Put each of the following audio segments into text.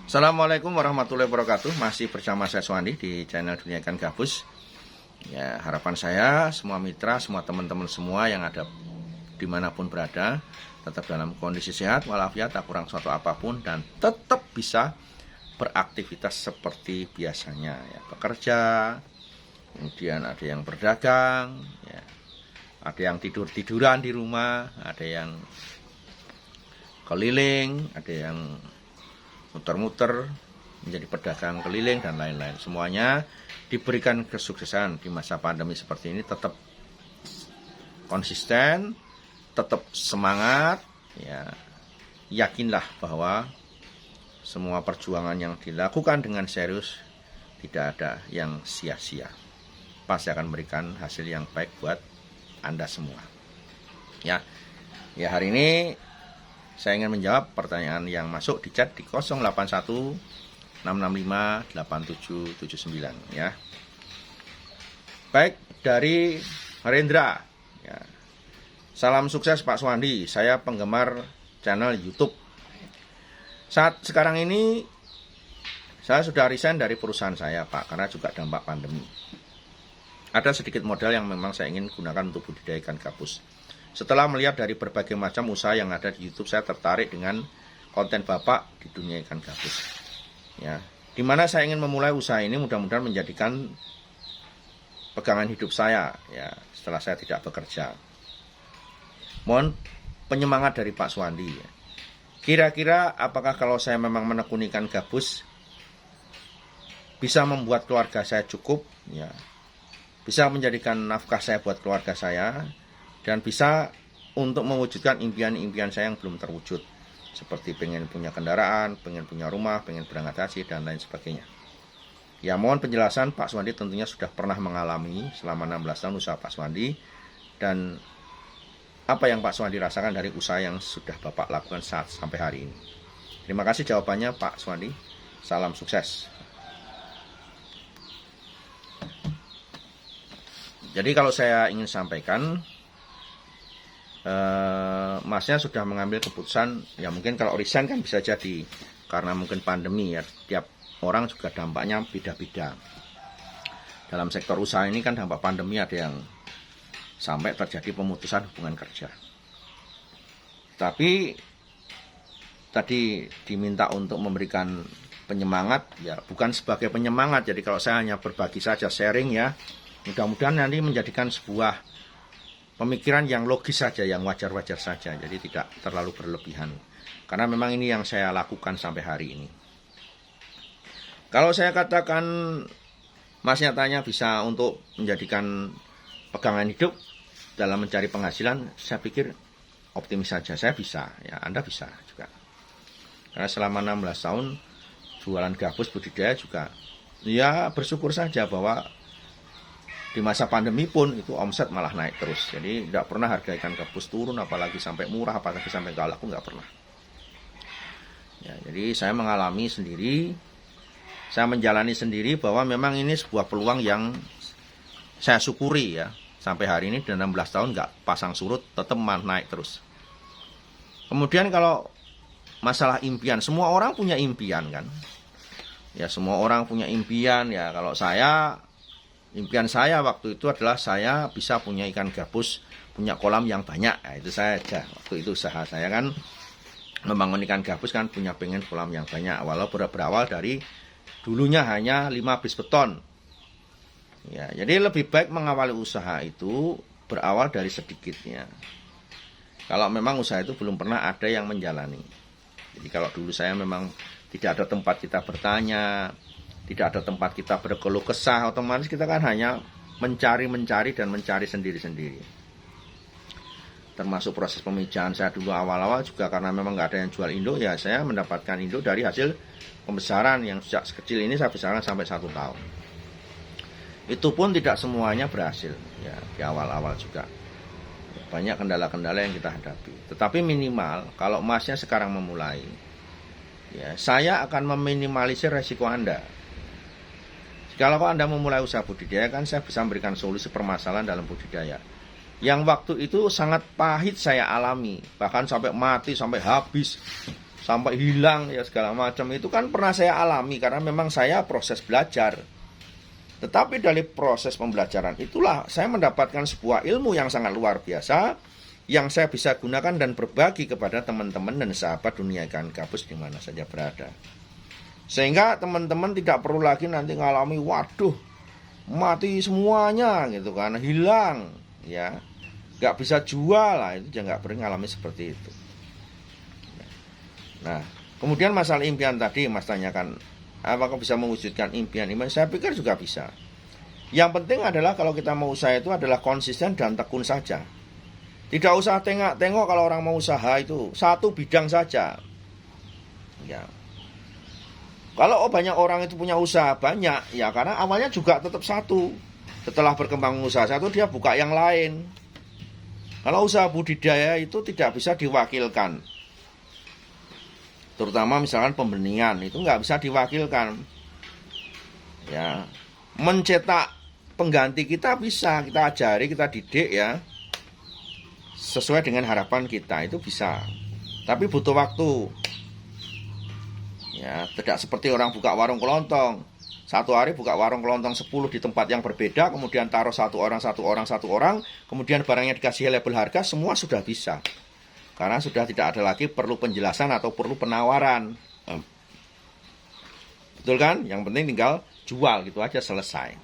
Assalamualaikum warahmatullahi wabarakatuh. Masih bersama saya Suwandi di channel Dunia Ikan Gabus. Ya, harapan saya semua mitra, semua teman-teman semua yang ada dimanapun berada tetap dalam kondisi sehat walafiat, tak kurang suatu apapun, dan tetap bisa beraktivitas seperti biasanya ya, bekerja, kemudian ada yang berdagang ya, ada yang tidur-tiduran di rumah, ada yang keliling, ada yang muter-muter menjadi pedagang keliling dan lain-lain. Semuanya diberikan kesuksesan di masa pandemi seperti ini, tetap konsisten, tetap semangat ya. Yakinlah bahwa semua perjuangan yang dilakukan dengan serius tidak ada yang sia-sia. Pasti akan memberikan hasil yang baik buat Anda semua. Ya. Ya, hari ini saya ingin menjawab pertanyaan yang masuk di chat di 081 665 8779 ya. Baik, dari Rendra ya. Salam sukses Pak Suwandi, saya penggemar channel YouTube. Saat sekarang ini saya sudah resign dari perusahaan saya Pak, karena juga dampak pandemi. Ada sedikit modal yang memang saya ingin gunakan untuk budidaya ikan gabus. Setelah melihat dari berbagai macam usaha yang ada di YouTube, saya tertarik dengan konten Bapak di dunia ikan gabus. Ya, dimana saya ingin memulai usaha ini mudah-mudahan menjadikan pegangan hidup saya ya setelah saya tidak bekerja. Mohon penyemangat dari Pak Suwandi. Ya. Kira-kira apakah kalau saya memang menekuni ikan gabus bisa membuat keluarga saya cukup? Ya, bisa menjadikan nafkah saya buat keluarga saya, dan bisa untuk mewujudkan impian-impian saya yang belum terwujud, seperti pengen punya kendaraan, pengen punya rumah, pengen berangkat haji, dan lain sebagainya. Ya, mohon penjelasan. Pak Suwandi tentunya sudah pernah mengalami selama 16 tahun usaha Pak Suwandi, dan apa yang Pak Suwandi rasakan dari usaha yang sudah Bapak lakukan saat sampai hari ini. Terima kasih jawabannya Pak Suwandi. Salam sukses. Jadi kalau saya ingin sampaikan, Masnya sudah mengambil keputusan, ya mungkin kalau resign kan bisa jadi karena mungkin pandemi ya, tiap orang juga dampaknya beda-beda. Dalam sektor usaha ini kan dampak pandemi ada yang sampai terjadi pemutusan hubungan kerja. Tapi tadi diminta untuk memberikan penyemangat, ya bukan sebagai penyemangat. Jadi kalau saya hanya berbagi saja, sharing ya, mudah-mudahan nanti menjadikan sebuah pemikiran yang logis saja, yang wajar-wajar saja, jadi tidak terlalu berlebihan. Karena memang ini yang saya lakukan sampai hari ini. Kalau saya katakan, Masnya tanya bisa untuk menjadikan pegangan hidup dalam mencari penghasilan, saya pikir optimis saja, saya bisa, ya Anda bisa juga. Karena selama 16 tahun jualan gabus budidaya juga, ya bersyukur saja bahwa di masa pandemi pun itu omset malah naik terus. Jadi tidak pernah harga ikan gabus turun, apalagi sampai murah, apalagi sampai gak laku, nggak pernah. Ya, jadi saya mengalami sendiri, saya menjalani sendiri bahwa memang ini sebuah peluang yang saya syukuri ya. Sampai hari ini dan 16 tahun nggak pasang surut, tetap naik terus. Kemudian kalau masalah impian, semua orang punya impian kan. Ya semua orang punya impian ya. Kalau impian saya waktu itu adalah saya bisa punya ikan gabus, punya kolam yang banyak. Nah, itu saja. Waktu itu usaha saya kan membangun ikan gabus kan pengen kolam yang banyak. Walau berawal dari dulunya hanya 5 bis beton. Ya, jadi lebih baik mengawali usaha itu berawal dari sedikitnya. Kalau memang usaha itu belum pernah ada yang menjalani. Jadi kalau dulu saya memang tidak ada tempat kita bertanya, tidak ada tempat kita berkeluh kesah, otomatis kita kan hanya mencari dan mencari sendiri-sendiri. Termasuk proses pemijahan saya dulu awal-awal juga karena memang nggak ada yang jual induk, ya saya mendapatkan induk dari hasil pembesaran yang sejak kecil ini saya besarkan sampai 1 tahun. Itu pun tidak semuanya berhasil, ya di awal-awal juga banyak kendala-kendala yang kita hadapi. Tetapi minimal kalau Masnya sekarang memulai, ya saya akan meminimalisir resiko Anda. Kalau Anda memulai usaha budidaya kan saya bisa memberikan solusi permasalahan dalam budidaya. Yang waktu itu sangat pahit saya alami, bahkan sampai mati, sampai habis, sampai hilang ya segala macam, itu kan pernah saya alami karena memang saya proses belajar. Tetapi dari proses pembelajaran itulah saya mendapatkan sebuah ilmu yang sangat luar biasa yang saya bisa gunakan dan berbagi kepada teman-teman dan sahabat dunia ikan gabus di mana saja berada. Sehingga teman-teman tidak perlu lagi nanti ngalami waduh mati semuanya gitu kan, hilang ya, nggak bisa jual lah, itu jangan nggak perlu ngalami seperti itu. Nah, kemudian masalah impian tadi Mas tanyakan, apakah bisa mewujudkan impian? Saya pikir juga bisa. Yang penting adalah kalau kita mau usaha itu adalah konsisten dan tekun saja. Tidak usah tengok-tengok kalau orang mau usaha itu satu bidang saja. Ya. Kalau banyak orang itu punya usaha banyak, ya karena awalnya juga tetap satu. Setelah berkembang usaha satu, dia buka yang lain. Kalau usaha budidaya itu tidak bisa diwakilkan. Terutama misalkan pembeningan, itu nggak bisa diwakilkan. Ya, mencetak pengganti kita bisa, kita ajari, kita didik ya. Sesuai dengan harapan kita, itu bisa. Tapi butuh waktu. Ya, tidak seperti orang buka warung kelontong. Satu hari buka warung kelontong 10 di tempat yang berbeda, kemudian taruh satu orang, kemudian barangnya dikasih label harga, semua sudah bisa. Karena sudah tidak ada lagi perlu penjelasan atau perlu penawaran. Betul kan? Yang penting tinggal jual, gitu aja selesai.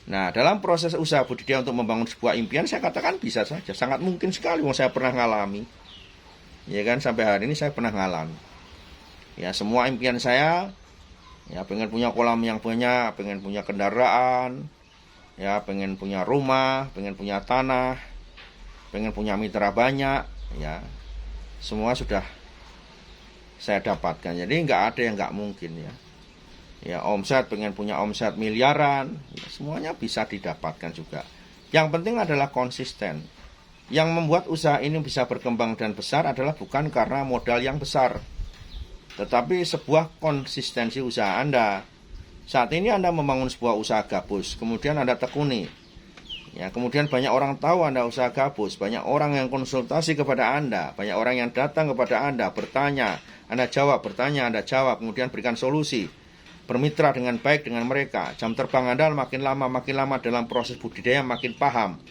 Nah, dalam proses usaha budidaya untuk membangun sebuah impian, saya katakan bisa saja. Sangat mungkin sekali, saya pernah ngalami. Ya kan, sampai hari ini saya pernah ngalami. Ya, semua impian saya, ya pengen punya kolam yang banyak, pengen punya kendaraan, ya pengen punya rumah, pengen punya tanah, pengen punya mitra banyak, ya semua sudah saya dapatkan. Jadi nggak ada yang nggak mungkin ya. Ya omset, pengen punya omset miliaran, ya, semuanya bisa didapatkan juga. Yang penting adalah konsisten. Yang membuat usaha ini bisa berkembang dan besar adalah bukan karena modal yang besar, tetapi sebuah konsistensi usaha Anda. Saat ini Anda membangun sebuah usaha gabus, kemudian Anda tekuni. Ya, kemudian banyak orang tahu Anda usaha gabus, banyak orang yang konsultasi kepada Anda, banyak orang yang datang kepada Anda, bertanya, Anda jawab, bertanya, Anda jawab, kemudian berikan solusi. Bermitra dengan baik dengan mereka. Jam terbang Anda makin lama dalam proses budidaya makin paham.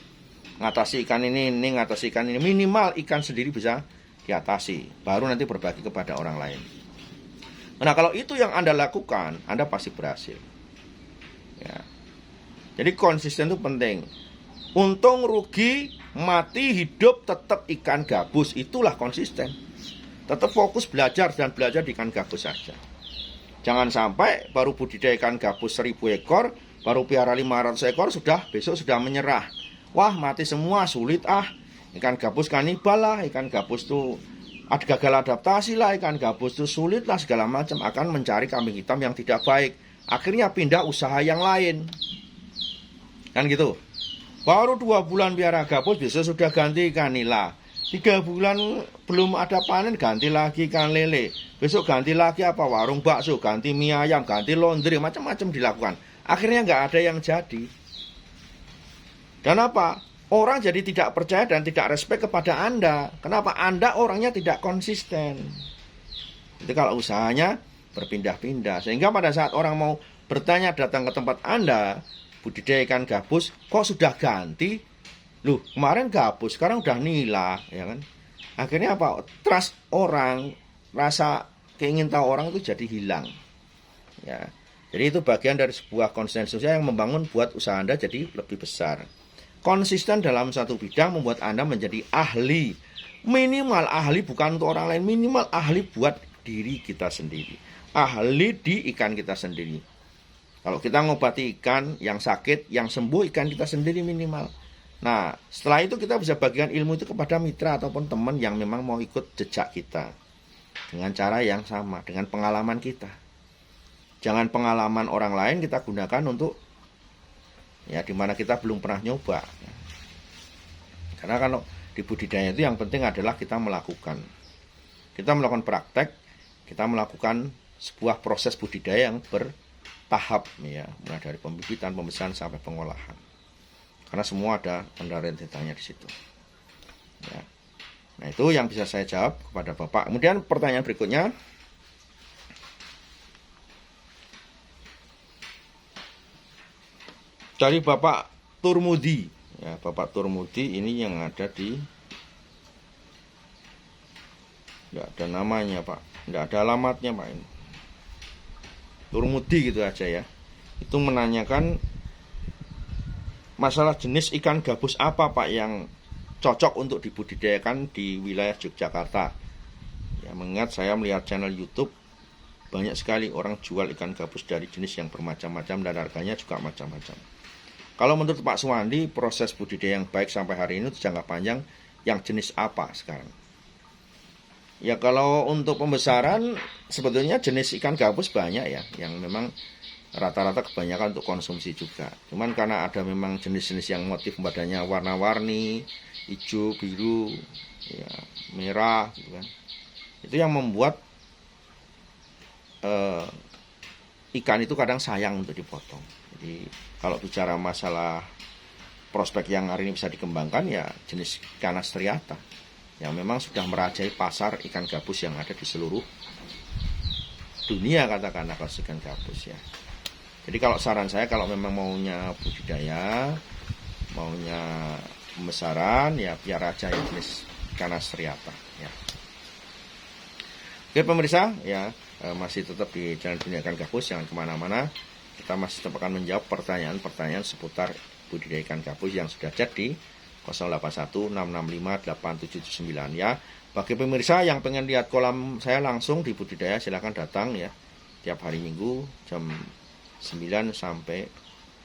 Ngatasi ikan ini, ngatasi ikan ini. Minimal ikan sendiri bisa diatasi. Baru nanti berbagi kepada orang lain. Nah, kalau itu yang Anda lakukan, Anda pasti berhasil. Ya. Jadi konsisten itu penting. Untung, rugi, mati, hidup, tetap ikan gabus. Itulah konsisten. Tetap fokus belajar dan belajar di ikan gabus saja. Jangan sampai baru budidaya ikan gabus 1000 ekor, baru piara 500 ekor, besok sudah menyerah. Wah, mati semua, sulit ah. Ikan gabus kanibal lah, ikan gabus tuh ada gagal adaptasi lah, ikan gabus itu sulit lah, segala macam, akan mencari kambing hitam yang tidak baik. Akhirnya pindah usaha yang lain. Kan gitu. Baru 2 bulan piara gabus, besok sudah ganti ikan nila. 3 bulan belum ada panen, ganti lagi ikan lele. Besok ganti lagi apa, warung bakso, ganti mie ayam, ganti laundry, macam-macam dilakukan. Akhirnya nggak ada yang jadi. Dan apa? Orang jadi tidak percaya dan tidak respect kepada Anda. Kenapa? Anda orangnya tidak konsisten. Itu kalau usahanya berpindah-pindah. Sehingga pada saat orang mau bertanya datang ke tempat Anda, budidaya ikan gabus, kok sudah ganti? Loh, kemarin gabus, sekarang udah nila, ya kan? Akhirnya apa? Trust orang, rasa keingin tahu orang itu jadi hilang. Ya. Jadi itu bagian dari sebuah konsensus yang membangun buat usaha Anda jadi lebih besar. Konsisten dalam satu bidang membuat Anda menjadi ahli. Minimal ahli bukan untuk orang lain, minimal ahli buat diri kita sendiri. Ahli di ikan kita sendiri. Kalau kita ngobati ikan yang sakit, yang sembuh ikan kita sendiri minimal. Nah, setelah itu kita bisa bagikan ilmu itu kepada mitra ataupun teman yang memang mau ikut jejak kita. Dengan cara yang sama, dengan pengalaman kita. Jangan pengalaman orang lain kita gunakan untuk ya dimana kita belum pernah nyoba. Karena kalau di budidaya itu yang penting adalah kita melakukan praktek, kita melakukan sebuah proses budidaya yang bertahap ya, mulai dari pembibitan, pembesaran sampai pengolahan. Karena semua ada rentetannya di situ. Ya. Nah, itu yang bisa saya jawab kepada Bapak. Kemudian pertanyaan berikutnya, dari Bapak Turmudi. Ya, Bapak Turmudi ini yang ada di, nggak ada namanya Pak, nggak ada alamatnya Pak ini. Turmudi gitu aja ya. Itu menanyakan masalah jenis ikan gabus apa Pak yang cocok untuk dibudidayakan di wilayah Yogyakarta. Ya, mengingat saya melihat channel YouTube banyak sekali orang jual ikan gabus dari jenis yang bermacam-macam dan harganya juga macam-macam. Kalau menurut Pak Suwandi, proses budidaya yang baik sampai hari ini jangka panjang yang jenis apa sekarang? Ya, kalau untuk pembesaran sebetulnya jenis ikan gabus banyak ya, yang memang rata-rata kebanyakan untuk konsumsi juga. Cuman karena ada memang jenis-jenis yang motif badannya warna-warni, hijau, biru, ya, merah, gitu kan. Itu yang membuat ikan itu kadang sayang untuk dipotong. Jadi kalau bicara masalah prospek yang hari ini bisa dikembangkan, ya jenis ikan striata yang memang sudah merajai pasar ikan gabus yang ada di seluruh dunia, katakanlah kalau ikan gabus ya. Jadi kalau saran saya, kalau memang maunya budidaya, maunya pembesaran, ya biar aja yang jenis ikan striata ya. Oke pemirsa, ya masih tetap di Jalan Dunia Ikan Gabus, jangan kemana-mana. Kita masih tetap akan menjawab pertanyaan-pertanyaan seputar budidaya ikan gabus yang sudah chat di 0816658779 ya. Bagi pemirsa yang pengen lihat kolam saya langsung di budidaya, silahkan datang ya. Tiap hari Minggu jam 9 sampai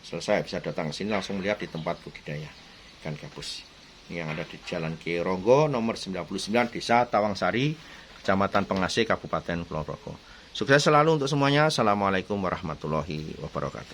selesai, bisa datang ke sini langsung melihat di tempat budidaya ikan gabus. Ini yang ada di Jalan Kiai Ronggo nomor 99, Desa Tawangsari, Kecamatan Pengasih, Kabupaten Kulon Progo. Sukses selalu untuk semuanya. Assalamualaikum warahmatullahi wabarakatuh.